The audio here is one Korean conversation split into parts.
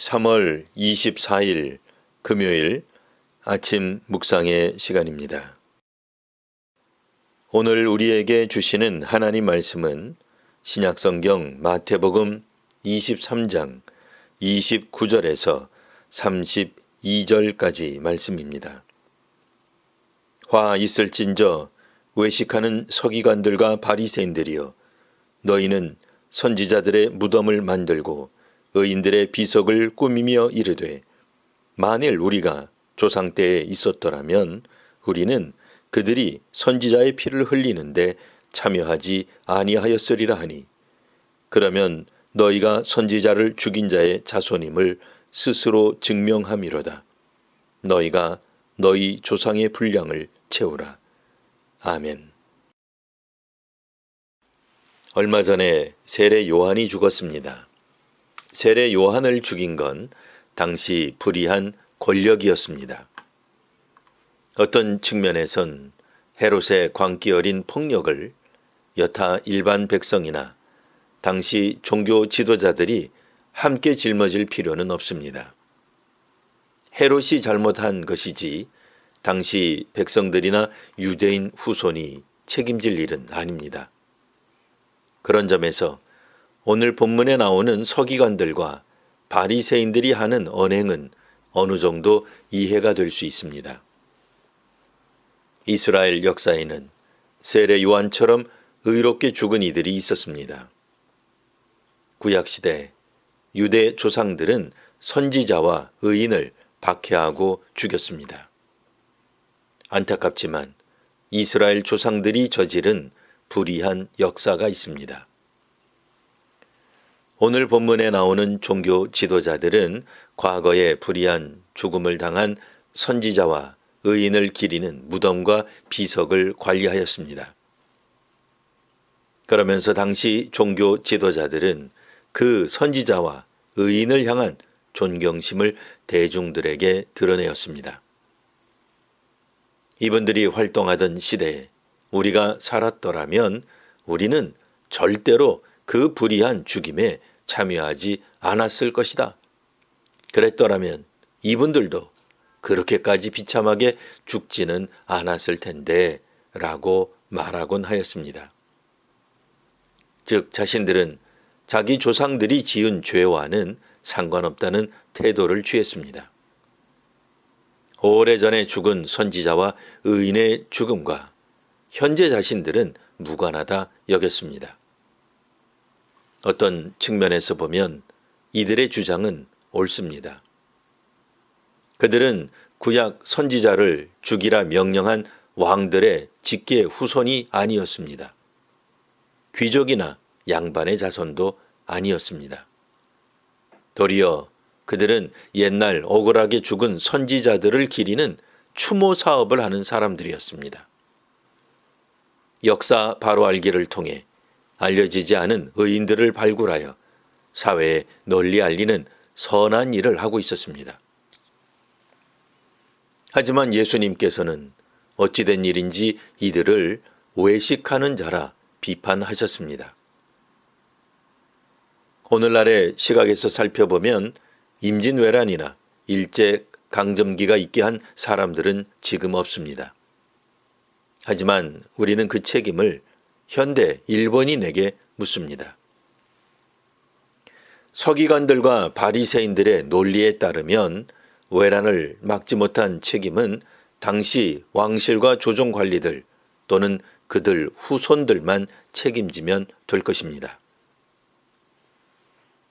3월 24일 금요일 아침 묵상의 시간입니다. 오늘 우리에게 주시는 하나님 말씀은 신약성경 마태복음 23장 29절에서 32절까지 말씀입니다. 화 있을진저 외식하는 서기관들과 바리새인들이여, 너희는 선지자들의 무덤을 만들고 의인들의 비석을 꾸미며 이르되, 만일 우리가 조상 때에 있었더라면 우리는 그들이 선지자의 피를 흘리는데 참여하지 아니하였으리라 하니, 그러면 너희가 선지자를 죽인 자의 자손임을 스스로 증명함이로다. 너희가 너희 조상의 분량을 채우라. 아멘. 얼마 전에 세례 요한이 죽었습니다. 세례 요한을 죽인 건 당시 불의한 권력이었습니다. 어떤 측면에선 헤롯의 광기 어린 폭력을 여타 일반 백성이나 당시 종교 지도자들이 함께 짊어질 필요는 없습니다. 헤롯이 잘못한 것이지 당시 백성들이나 유대인 후손이 책임질 일은 아닙니다. 그런 점에서 오늘 본문에 나오는 서기관들과 바리새인들이 하는 언행은 어느 정도 이해가 될 수 있습니다. 이스라엘 역사에는 세례 요한처럼 의롭게 죽은 이들이 있었습니다. 구약시대 유대 조상들은 선지자와 의인을 박해하고 죽였습니다. 안타깝지만 이스라엘 조상들이 저지른 불의한 역사가 있습니다. 오늘 본문에 나오는 종교 지도자들은 과거에 불의한 죽음을 당한 선지자와 의인을 기리는 무덤과 비석을 관리하였습니다. 그러면서 당시 종교 지도자들은 그 선지자와 의인을 향한 존경심을 대중들에게 드러내었습니다. 이분들이 활동하던 시대에 우리가 살았더라면 우리는 절대로 그 불의한 죽임에 참여하지 않았을 것이다. 그랬더라면 이분들도 그렇게까지 비참하게 죽지는 않았을 텐데 라고 말하곤 하였습니다. 즉 자신들은 자기 조상들이 지은 죄와는 상관없다는 태도를 취했습니다. 오래전에 죽은 선지자와 의인의 죽음과 현재 자신들은 무관하다 여겼습니다. 어떤 측면에서 보면 이들의 주장은 옳습니다. 그들은 구약 선지자를 죽이라 명령한 왕들의 직계 후손이 아니었습니다. 귀족이나 양반의 자손도 아니었습니다. 도리어 그들은 옛날 억울하게 죽은 선지자들을 기리는 추모 사업을 하는 사람들이었습니다. 역사 바로 알기를 통해 알려지지 않은 의인들을 발굴하여 사회에 널리 알리는 선한 일을 하고 있었습니다. 하지만 예수님께서는 어찌된 일인지 이들을 외식하는 자라 비판하셨습니다. 오늘날의 시각에서 살펴보면 임진왜란이나 일제강점기가 있게 한 사람들은 지금 없습니다. 하지만 우리는 그 책임을 현대 일본인에게 묻습니다. 서기관들과 바리새인들의 논리에 따르면 외란을 막지 못한 책임은 당시 왕실과 조정 관리들 또는 그들 후손들만 책임지면 될 것입니다.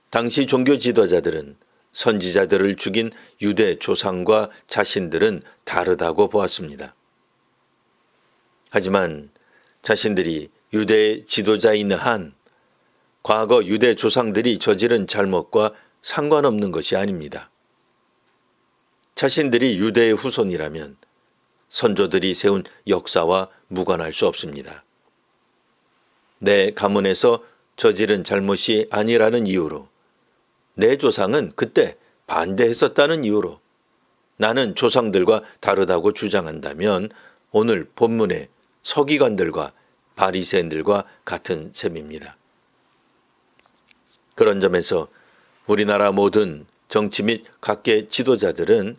당시 종교 지도자들은 선지자들을 죽인 유대 조상과 자신들은 다르다고 보았습니다. 하지만 자신들이 유대 지도자인 한 과거 유대 조상들이 저지른 잘못과 상관없는 것이 아닙니다. 자신들이 유대의 후손이라면 선조들이 세운 역사와 무관할 수 없습니다. 내 가문에서 저지른 잘못이 아니라는 이유로, 내 조상은 그때 반대했었다는 이유로 나는 조상들과 다르다고 주장한다면 오늘 본문의 서기관들과 바리새인들과 같은 셈입니다. 그런 점에서 우리나라 모든 정치 및 각계 지도자들은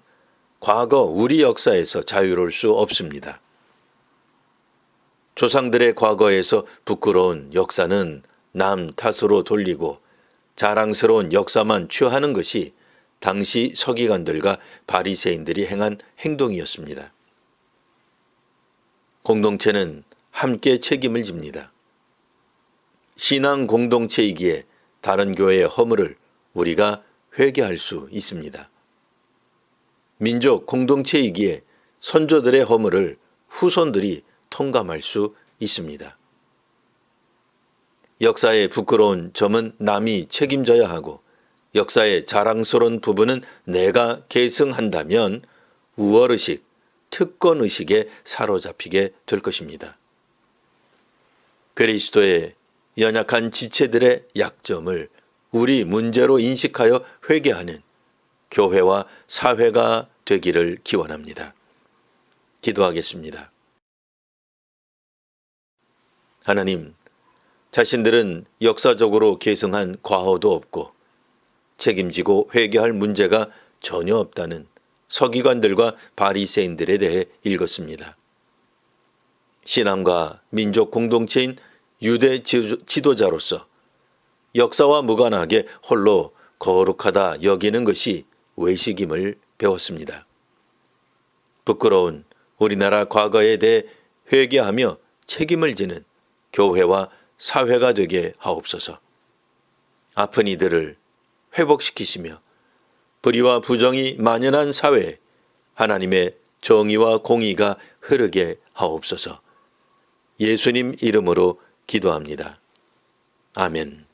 과거 우리 역사에서 자유로울 수 없습니다. 조상들의 과거에서 부끄러운 역사는 남 탓으로 돌리고 자랑스러운 역사만 취하는 것이 당시 서기관들과 바리새인들이 행한 행동이었습니다. 공동체는 함께 책임을 집니다. 신앙 공동체이기에 다른 교회의 허물을 우리가 회개할 수 있습니다. 민족 공동체이기에 선조들의 허물을 후손들이 통감할 수 있습니다. 역사의 부끄러운 점은 남이 책임져야 하고 역사의 자랑스러운 부분은 내가 계승한다면 우월의식, 특권의식에 사로잡히게 될 것입니다. 그리스도의 연약한 지체들의 약점을 우리 문제로 인식하여 회개하는 교회와 사회가 되기를 기원합니다. 기도하겠습니다. 하나님, 자신들은 역사적으로 계승한 과거도 없고 책임지고 회개할 문제가 전혀 없다는 서기관들과 바리새인들에 대해 읽었습니다. 신앙과 민족 공동체인 유대 지도자로서 역사와 무관하게 홀로 거룩하다 여기는 것이 외식임을 배웠습니다. 부끄러운 우리나라 과거에 대해 회개하며 책임을 지는 교회와 사회가 되게 하옵소서. 아픈 이들을 회복시키시며 불의와 부정이 만연한 사회에 하나님의 정의와 공의가 흐르게 하옵소서. 예수님 이름으로 기도합니다. 아멘.